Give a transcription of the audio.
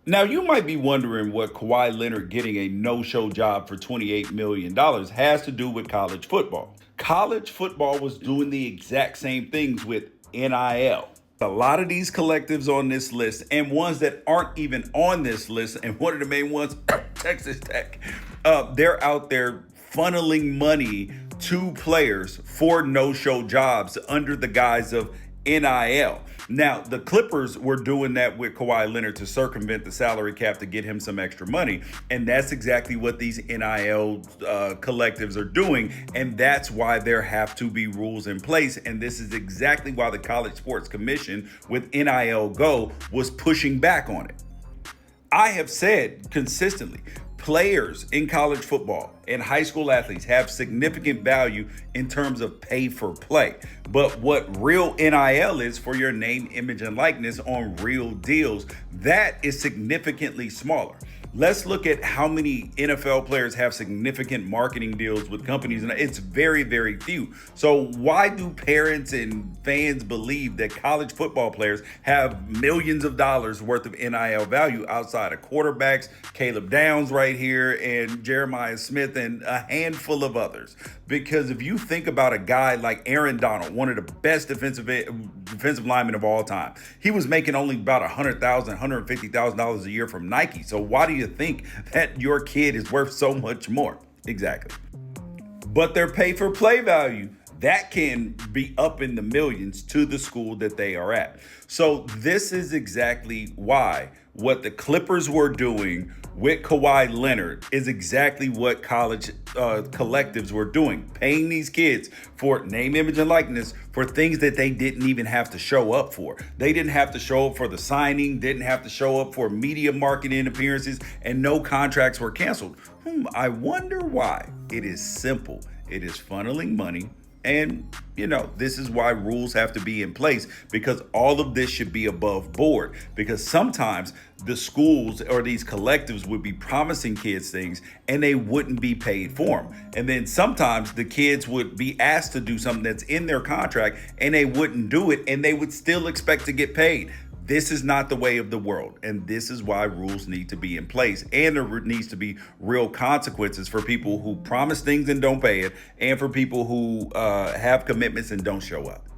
Now, you might be wondering what Kawhi Leonard getting a no-show job for $28 million has to do with college football. College football was doing the exact same things with NIL. A lot of these collectives on this list and ones that aren't even on this list, and one of the main ones, Texas Tech, they're out there funneling money to players for no-show jobs under the guise of NIL. Now, the Clippers were doing that with Kawhi Leonard to circumvent the salary cap to get him some extra money. And that's exactly what these NIL collectives are doing. And that's why there have to be rules in place. And this is exactly why the College Sports Commission with NIL Go was pushing back on it. I have said consistently, players in college football and high school athletes have significant value in terms of pay for play. But what real NIL is for your name, image, and likeness on real deals, that is significantly smaller. Let's look at how many NFL players have significant marketing deals with companies, and it's very, very few. So why do parents and fans believe that college football players have millions of dollars worth of NIL value outside of quarterbacks, Caleb Downs right here, and Jeremiah Smith, and a handful of others? Because if you think about a guy like Aaron Donald, one of the best defensive linemen of all time, he was making only about $100,000, $150,000 a year from Nike. So why do you think that your kid is worth so much more? Exactly. But their pay for play value, that can be up in the millions to the school that they are at. So this is exactly why what the Clippers were doing with Kawhi Leonard is exactly what college collectives were doing, paying these kids for name, image, and likeness for things that they didn't even have to show up for. They didn't have to show up for the signing, didn't have to show up for media marketing appearances, and no contracts were canceled. I wonder why. It is simple. It is funneling money. And, this is why rules have to be in place, because all of this should be above board. Because sometimes the schools or these collectives would be promising kids things and they wouldn't be paid for them. And then sometimes the kids would be asked to do something that's in their contract and they wouldn't do it, and they would still expect to get paid. This is not the way of the world, and this is why rules need to be in place, and there needs to be real consequences for people who promise things and don't pay it, and for people who have commitments and don't show up.